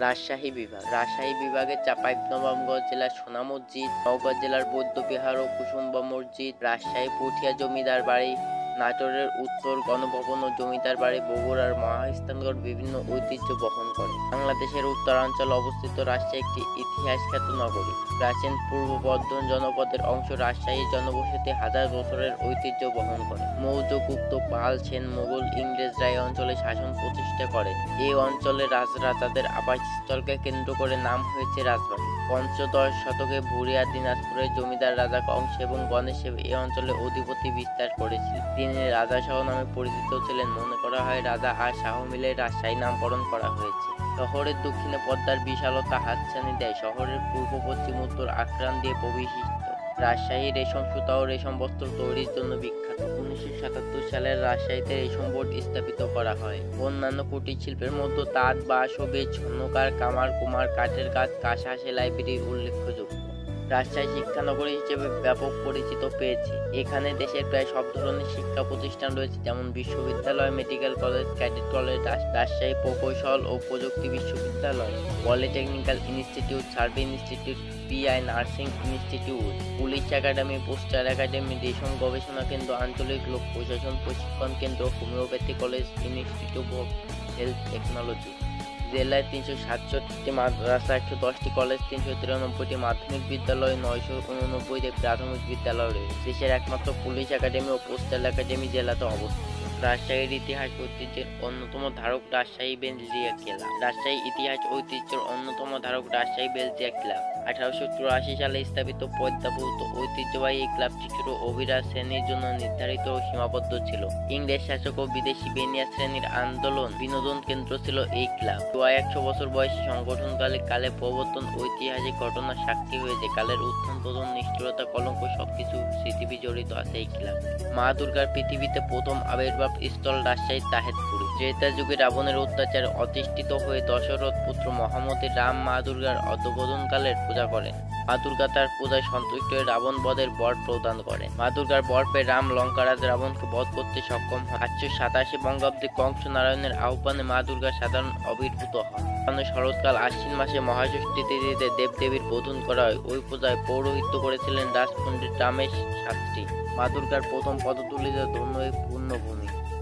রাজশাহী বিভাগ। রাজশাহী বিভাগের চাঁপাইনবাবগঞ্জ জেলার সোনা মসজিদ, নওগাঁ জেলার বৌদ্ধবিহার ও কুসুম্বা মসজিদ, রাজশাহী পুঠিয়া জমিদার বাড়ি, নাটোরের উত্তর গণভবন ও জমিদার বাড়ি, বগুড়ার মহাস্থানগড় বিভিন্ন ঐতিহ্য বহন করে। বাংলাদেশের উত্তরাঞ্চলে অবস্থিত রাজশাহী একটি ইতিহাসখ্যাত নগরী। প্রাচীন পূর্ব বর্ধমান জনপদের অংশ রাজশাহী জনবসতি হাজার বছরের ঐতিহ্য বহন করে। মৌর্য, গুপ্ত, পাল, সেন, মোগল, ইংরেজরা এই অঞ্চলে শাসন প্রতিষ্ঠা করে। এই অঞ্চলে রাজরাজাদের আবাসস্থলকে কেন্দ্র করে নাম হয়েছে রাজবাড়ী। পঞ্চদশ শতকে বুড়িয়া দিনাজপুরের জমিদার রাজা কংস এবং গণেশ এই অঞ্চলে অধিপতি বিস্তার করেছিলেন। তিনি রাজা শাহ নামে পরিচিত ছিলেন। মনে করা হয় রাজা আর শাহ মিলে রাজশাহী নামকরণ করা হয়েছে। শহরের দক্ষিণে পদ্মার বিশালতা হাতছানি দেয়। শহরের পূর্ব, পশ্চিম, উত্তর আক্রান দিয়ে প্রবিষ্ট। রাজশাহী রেশম সুতা ও রেশম বস্ত্র তৈরির জন্য বিখ্যাত। 1977 সালে রাজশাহীতে রেশম বোর্ড স্থাপিত করা হয়। অন্যান্য কুটির শিল্পের মধ্যে তাঁত, বাঁশ ও বীজ, ঝর্ণকার, কামার কুমার, কাঠের কাজ, কাঁসা সেলাই, বিড়ি উল্লেখযোগ্য। রাজশাহী শিক্ষানগরী হিসেবে ব্যাপক পরিচিত পেয়েছে। এখানে দেশের প্রায় সব ধরনের শিক্ষা প্রতিষ্ঠান রয়েছে, যেমন বিশ্ববিদ্যালয়, medical college, cadet college, Rajshahi প্রকৌশল ও প্রযুক্তি বিশ্ববিদ্যালয়, polytechnical institute, survey institute, PI nursing institute, police academy, postal academy, রেশম গবেষণা কেন্দ্র, আঞ্চলিক লোক প্রশাসন প্রশিক্ষণ কেন্দ্র, homeopathy college, institute of health technology. জেলায় 367টি মাদ্রাসা, 110টি কলেজ, 393টি মাধ্যমিক বিদ্যালয়, 989টি প্রাথমিক বিদ্যালয় রয়েছে। দেশের একমাত্র পুলিশ একাডেমি ও পোস্টাল একাডেমি জেলাতে অবস্থিত। রাজশাহীর ইতিহাস ঐতিহ্যের অন্যতম ধারক রাজশাহী বেলজিয়া ক্লাব। রাজশাহী ইতিহাস ঐতিহ্যের অন্যতম ধারক রাজশাহী বেলজিয়া ক্লাব। 1884 সালে স্থাপিত পদ্মাবৃত ঐতিহ্যবাহী এই ক্লাবটি ছিল অভিজাত শ্রেণীর জন্য নির্ধারিত ও সীমাবদ্ধ ছিল। ইংরেজ শাসক ও বিদেশি বেনিয়া শ্রেণীর আন্দোলন বিনোদন কেন্দ্র ছিল এই ক্লাব। 100 বছর বয়সী সংগঠনকালে প্রবর্তন ঐতিহাসিক ঘটনার সাক্ষী হয়েছে। কালের উত্থান পতন, নিষ্ঠুরতা, কলঙ্ক সবকিছু স্মৃতি জড়িত আছে এই ক্লাব। মা দুর্গার পৃথিবীতে প্রথম আবির্ভাব স্থল রাজশাহী তাহেরপুরে। ত্রেতা যুগে রাবণের অত্যাচারে অতিষ্ঠিত হয়ে দশরথ পুত্র মহামতি রাম মা দুর্গার অধঃপতনকালের পূজা করেন। মা দুর্গা তার পূজায় সন্তুষ্ট হয়ে রাবণ বধের বর প্রদান করেন। মা দুর্গার বর পেয়ে রাম লঙ্কারাজ রাবণকে বধ করতে সক্ষম হন। 887 বঙ্গাব্দে কংস নারায়ণের আহ্বানে মা দুর্গা সাধারণ আবির্ভূত হন। শরৎকাল আশ্বিন মাসে মহাষষ্ঠী তিথিতে দেবদেবীর বোধন করা হয়। ওই পূজায় পৌরোহিত্য করেছিলেন রাজপণ্ডিত রামেশ শাস্ত্রী। মা দুর্গার প্রথম পদধূলিতে ধন্য এই পূর্ণভূমি।